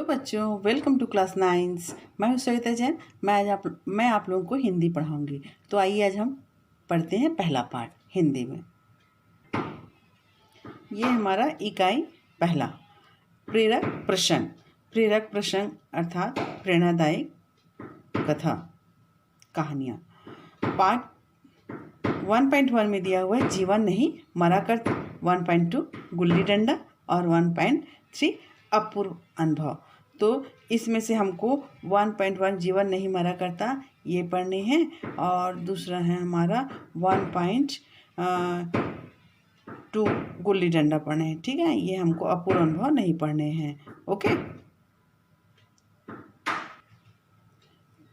बच्चों, welcome to class 9। मैं हूँ सविता जैन। मैं आप लोगों को हिंदी पढ़ाऊंगी। तो आइए आज हम पढ़ते हैं पहला पाठ हिंदी में। ये हमारा इकाई पहला, प्रेरक प्रसंग। प्रेरक प्रसंग अर्थात प्रेरणादायी कथा, कहानियाँ। पाठ 1.1 में दिया हुआ है जीवन नहीं मरा करता, 1.2 गुल्ली डंडा और 1.3 अपूर्व अनुभव। तो इसमें से हमको 1.1 जीवन नहीं मरा करता ये पढ़ने हैं, और दूसरा है हमारा 1.2 गुल्ली डंडा पढ़ने हैं। ठीक है, ये हमको अपूर्व अनुभव नहीं पढ़ने हैं। ओके,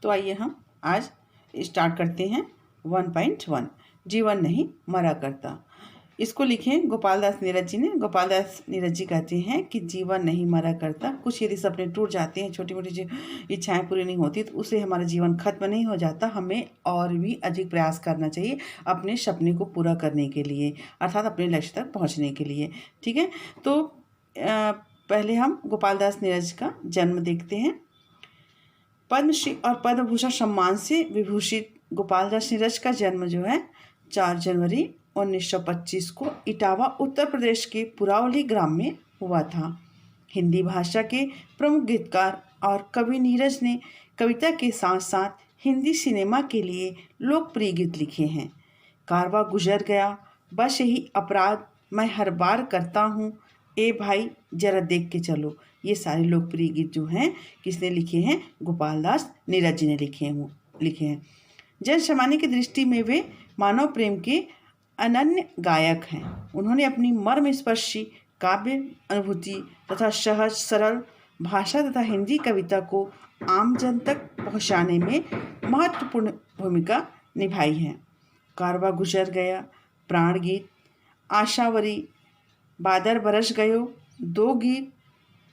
तो आइए हम आज स्टार्ट करते हैं 1.1 जीवन नहीं मरा करता। इसको लिखे गोपाल दास नीरज जी ने। गोपाल दास नीरज जी कहते हैं कि जीवन नहीं मरा करता। कुछ यदि सपने टूट जाते हैं, छोटी मोटी जो इच्छाएं पूरी नहीं होती, तो उससे हमारा जीवन खत्म नहीं हो जाता। हमें और भी अधिक प्रयास करना चाहिए अपने सपने को पूरा करने के लिए, अर्थात अपने लक्ष्य तक पहुंचने के लिए। ठीक है, तो पहले हम गोपाल दास नीरज का जन्म देखते हैं। पद्मश्री और पद्म भूषण सम्मान से विभूषित गोपाल दास नीरज का जन्म जो है 4 जनवरी 1925 को इटावा उत्तर प्रदेश के पुरावली ग्राम में हुआ था। हिंदी भाषा के प्रमुख गीतकार और कवि नीरज ने कविता के साथ साथ हिंदी सिनेमा के लिए लोकप्रिय गीत लिखे हैं। कारवा गुजर गया, बस यही अपराध मैं हर बार करता हूँ, ए भाई जरा देख के चलो, ये सारे लोकप्रिय गीत जो हैं किसने लिखे हैं? गोपाल दास नीरज जी ने लिखे हैं। जन सामान्य की दृष्टि में वे मानव प्रेम के अनन्य गायक हैं। उन्होंने अपनी मर्म स्पर्शी काव्य अनुभूति तथा सहज सरल भाषा तथा हिंदी कविता को आम जन तक पहुंचाने में महत्वपूर्ण भूमिका निभाई है। कारवा गुजर गया, प्राण गीत, आशावरी, बादर बरस गयो, दो गीत,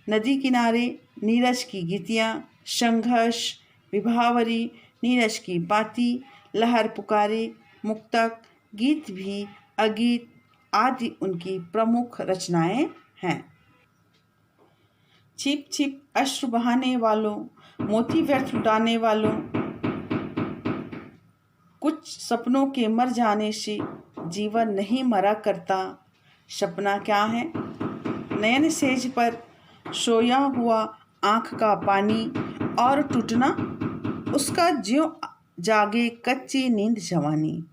नदी किनारे, नीरज की गीतियाँ, संघर्ष, विभावरी, नीरज की बाती, लहर पुकारे, मुक्तक, गीत भी अगीत आदि उनकी प्रमुख रचनाएं हैं। छिप छिप अश्रु बहाने वालों, मोती व्यर्थ लुटाने वालों, कुछ सपनों के मर जाने से जीवन नहीं मरा करता। सपना क्या है? नयन सेज पर सोया हुआ आँख का पानी और टूटना, उसका ज्यों जागे कच्ची नींद जवानी।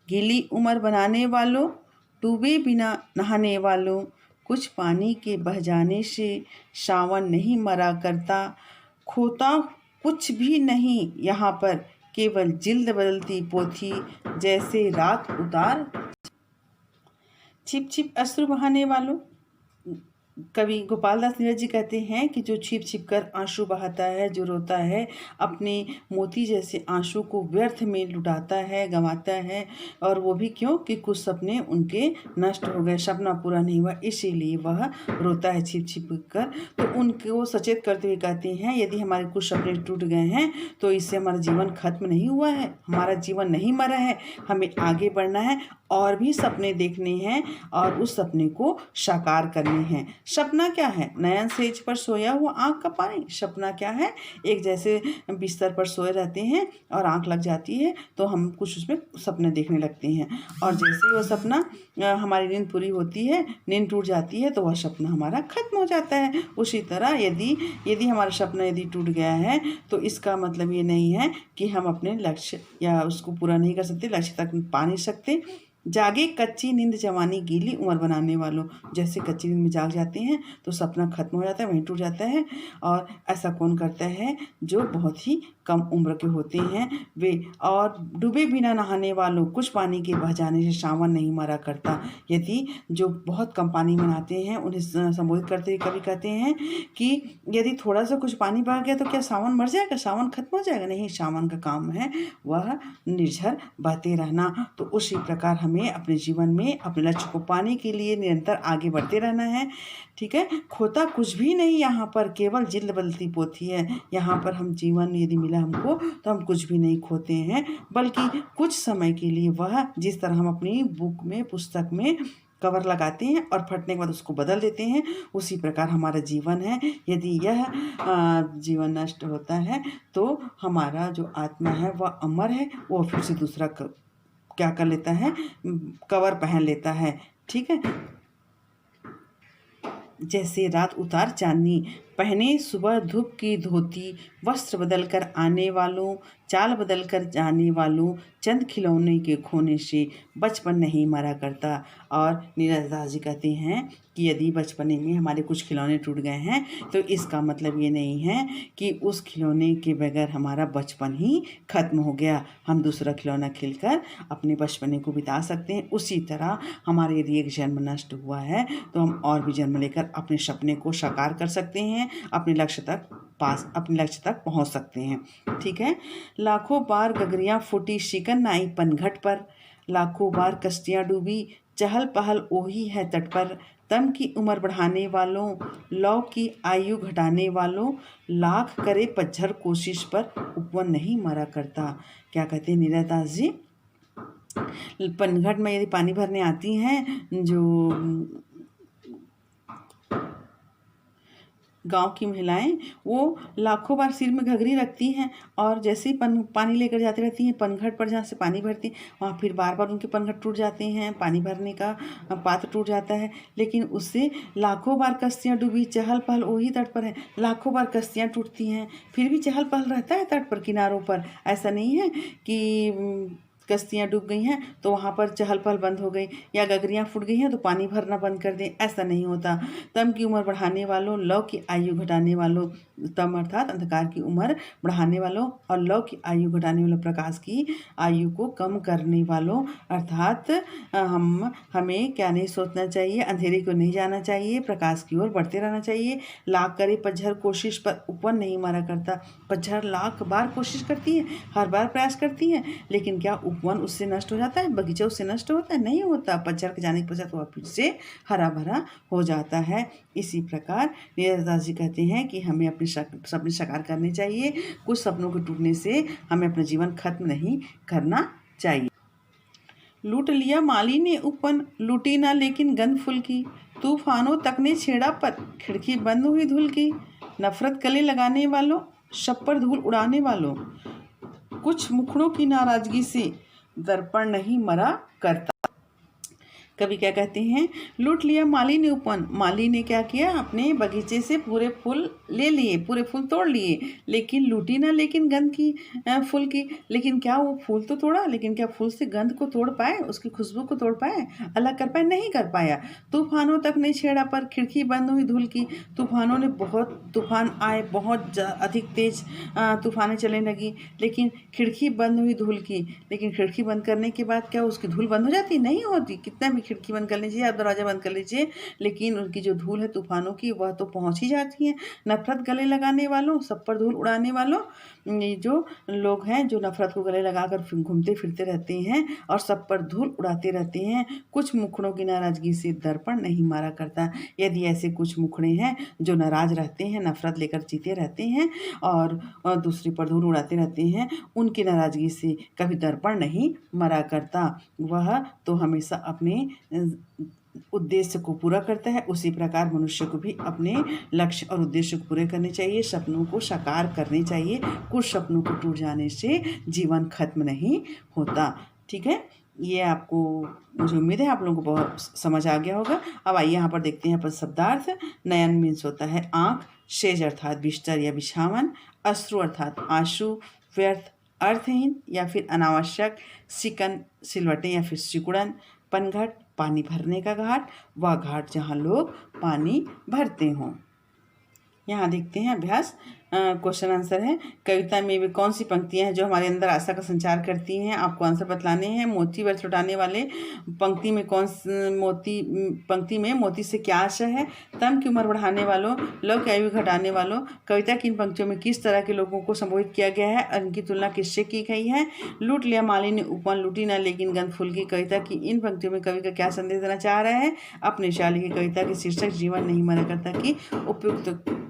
गीली उम्र बनाने वालों, डूबे बिना नहाने वालों, कुछ पानी के बह जाने से सावन नहीं मरा करता। खोता कुछ भी नहीं यहाँ पर, केवल जिल्द बदलती पोथी, जैसे रात उतार। छिप छिप अश्रु बहाने वालों, कवि गोपाल दास नीरज जी कहते हैं कि जो छिप छिप कर आंसू बहाता है, जो रोता है, अपने मोती जैसे आंसू को व्यर्थ में लुटाता है, गंवाता है, और वो भी क्यों कि कुछ सपने उनके नष्ट हो गए, सपना पूरा नहीं हुआ, इसीलिए वह रोता है छिप छिप कर। तो उनको सचेत करते हुए कहते हैं यदि हमारे कुछ सपने टूट गए हैं तो इससे हमारा जीवन खत्म नहीं हुआ है, हमारा जीवन नहीं मरा है, हमें आगे बढ़ना है और भी सपने देखने हैं और उस सपने को साकार करने हैं। सपना क्या है? नयन सेज पर सोया हुआ आँख का पानी। सपना क्या है? एक जैसे बिस्तर पर सोए रहते हैं और आँख लग जाती है तो हम कुछ उसमें सपने देखने लगते हैं, और जैसे ही वह सपना हमारी नींद पूरी होती है, नींद टूट जाती है, तो वह सपना हमारा खत्म हो जाता है। उसी तरह यदि हमारा सपना यदि टूट गया है तो इसका मतलब ये नहीं है कि हम अपने लक्ष्य या उसको पूरा नहीं कर सकते, लक्ष्य तक पा नहीं सकते। जागे कच्ची नींद जवानी, गीली उम्र बनाने वालों, जैसे कच्ची नींद में जाग जाते हैं तो सपना खत्म हो जाता है, वहीं टूट जाता है। और ऐसा कौन करता है? जो बहुत ही कम उम्र के होते हैं वे। और डूबे बिना नहाने वालों, कुछ पानी के बह जाने से सावन नहीं मरा करता। यदि जो बहुत कम पानी में नहाते हैं उन्हें संबोधित करते हुए कवि कहते हैं कि यदि थोड़ा सा कुछ पानी बह गया तो क्या सावन मर जाएगा, सावन खत्म हो जाएगा? नहीं, सावन का काम है वह निर्झर बहते रहना। तो उसी प्रकार हमें अपने जीवन में अपने लक्ष्य को पाने के लिए निरंतर आगे बढ़ते रहना है। ठीक है, खोता कुछ भी नहीं यहाँ पर, केवल जिल्द बदलती पोथी है। यहाँ पर हम जीवन यदि मिला हमको तो हम कुछ भी नहीं खोते हैं, बल्कि कुछ समय के लिए वह जिस तरह हम अपनी बुक में, पुस्तक में कवर लगाते हैं और फटने के बाद उसको बदल देते हैं, उसी प्रकार हमारा जीवन है। यदि यह जीवन नष्ट होता है तो हमारा जो आत्मा है वह अमर है, वो फिर से दूसरा क्या कर लेता है, कवर पहन लेता है। ठीक है, जैसे रात उतार चांदनी, पहने सुबह धूप की धोती, वस्त्र बदल कर आने वालों, चाल बदल कर जाने वालों, चंद खिलौने के खोने से बचपन नहीं मरा करता। और नीरज दास जी कहते हैं कि यदि बचपने में हमारे कुछ खिलौने टूट गए हैं तो इसका मतलब ये नहीं है कि उस खिलौने के बगैर हमारा बचपन ही खत्म हो गया। हम दूसरा खिलौना खेलकर अपने बचपने को बिता सकते हैं। उसी तरह हमारे यदि एक जन्म नष्ट हुआ है तो हम और भी जन्म लेकर अपने सपने को साकार कर सकते हैं, अपने लक्ष्य तक पहुंच सकते हैं। ठीक है, लाखों बार गगरियां फूटी शिकन नाई पनघट पर, लाखों बार कश्तियां डूबी चहल पहल ओही है तट पर, तम की उम्र बढ़ाने वालों, लौ की आयु घटाने वालों, लाख करे पतझर कोशिश पर उपवन नहीं मरा करता। क्या कहते हैं नीरज दास जी, पनघट में यदि पानी भरने आती हैं जो गांव की महिलाएं, वो लाखों बार सिर में घघरी रखती हैं और जैसे ही पानी लेकर जाती रहती हैं पनघट पर जहाँ से पानी भरती, वहाँ फिर बार बार उनके पनघट टूट जाते हैं, पानी भरने का पात्र टूट जाता है। लेकिन उससे लाखों बार कश्तियाँ डूबी चहल पहल वही तट पर है, लाखों बार कश्तियाँ टूटती हैं फिर भी चहल पहल रहता है तट पर, किनारों पर। ऐसा नहीं है कि कश्तियाँ डूब गई हैं तो वहाँ पर चहल पहल बंद हो गई, या गगरियाँ फूट गई हैं तो पानी भरना बंद कर दें, ऐसा नहीं होता। तम की उम्र बढ़ाने वालों, लौ की आयु घटाने वालों, तम अर्थात अंधकार की उम्र बढ़ाने वालों और लौ की आयु घटाने वालों, प्रकाश की आयु को कम करने वालों, अर्थात हमें क्या नहीं सोचना चाहिए, अंधेरे को नहीं जाना चाहिए, प्रकाश की ओर बढ़ते रहना चाहिए। लाख करे पतझर कोशिश पर उपवन नहीं मारा करता। पतझर लाख बार कोशिश करती है, हर बार प्रयास करती है, लेकिन क्या उपवन उससे नष्ट हो जाता है, बगीचा उससे नष्ट होता है? नहीं होता। पतझड़ के जाने के पश्चात वह फिर से हरा भरा हो जाता है। इसी प्रकार नीरज दास जी कहते हैं कि हमें अपने सपने साकार करने चाहिए, कुछ सपनों के टूटने से हमें अपना जीवन खत्म नहीं करना चाहिए। लूट लिया माली ने उपवन, लूटी ना लेकिन गंध फूल की, तूफानों तक ने छेड़ा पर खिड़की बंद हुई धूल की, नफरत गले लगाने वालों, शप्पर धूल उड़ाने वालों, कुछ मुखड़ों की नाराजगी से दर्पण नहीं मरा करता। कवि क्या कहते हैं, लूट लिया माली ने उपवन, माली ने क्या किया, अपने बगीचे से पूरे फूल ले लिए, पूरे फूल तोड़ लिए, लेकिन लूटी ना लेकिन गंध की फूल की, लेकिन क्या वो फूल तो तोड़ा, लेकिन क्या फूल से गंध को तोड़ पाए, उसकी खुशबू को तोड़ पाए, अलग कर पाए? नहीं कर पाया। तूफानों तक नहीं छेड़ा पर खिड़की बंद हुई धूल की, तूफानों ने बहुत तूफान आए, बहुत अधिक तेज तूफानें चलने लगी, लेकिन खिड़की बंद हुई धूल की। लेकिन खिड़की बंद करने के बाद क्या उसकी धूल बंद हो जाती? नहीं होती। कितना भी खिड़की बंद कर लीजिए, आप दरवाजा बंद कर लीजिए, लेकिन उनकी जो धूल है तूफानों की वह तो पहुंच ही जाती है। नफरत गले लगाने वालों, सब पर धूल उड़ाने वालों, ये जो लोग हैं जो नफरत को गले लगाकर घूमते फिरते रहते हैं और सब पर धूल उड़ाते रहते हैं, कुछ मुखड़ों की नाराजगी से दर्पण नहीं मारा करता। यदि ऐसे कुछ मुखड़े हैं जो नाराज रहते हैं, नफरत लेकर जीते रहते हैं और दूसरे पर धूल उड़ाते रहते हैं, उनकी नाराजगी से कभी दर्पण नहीं मरा करता। वह तो हमेशा अपने उद्देश्य को पूरा करता है। उसी प्रकार मनुष्य को भी अपने लक्ष्य और उद्देश्य को पूरे करने चाहिए, सपनों को साकार करने चाहिए। कुछ सपनों को टूट जाने से जीवन खत्म नहीं होता। ठीक है, ये आपको, मुझे उम्मीद है आप लोगों को बहुत समझ आ गया होगा। अब आइए यहाँ पर देखते हैं शब्दार्थ। नयन मीन्स होता है आँख, शेज अर्थात बिस्तर या बिछावन, अश्रु अर्थात आंसू, व्यर्थ अर्थहीन या फिर अनावश्यक, सिकन सिलवटें या फिर सिकुड़न, पनघट पानी भरने का घाट, वह घाट जहाँ लोग पानी भरते हों। यहाँ देखते हैं अभ्यास, क्वेश्चन आंसर है। कविता में वे कौन सी पंक्तियाँ हैं जो हमारे अंदर आशा का संचार करती हैं? आपको आंसर बतलाने हैं। मोती व्यर्थ लौटाने वाले पंक्ति में पंक्ति में मोती से क्या आशा है? तम की उम्र बढ़ाने वालों, लव की आयु घटाने वालों, कविता की इन पंक्तियों में किस तरह के लोगों को संबोधित किया गया है और इनकी तुलना किससे की गई है? लूट लिया माली ने उपवन, लूटी ना लेकिन गंध फूल की, कविता की इन पंक्तियों में कवि का क्या संदेश देना चाह रहा है? अपने शाली की कविता के शीर्षक जीवन नहीं मरा करता की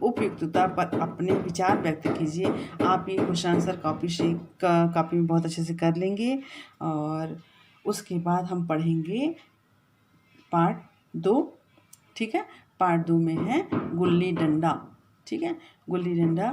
उपयुक्तता पर अपने विचार व्यक्त कीजिए। आप ये क्वेश्चन आंसर कॉपी में बहुत अच्छे से कर लेंगे और उसके बाद हम पढ़ेंगे पार्ट 2, ठीक है। पार्ट 2 में है गुल्ली डंडा, ठीक है। गुल्ली डंडा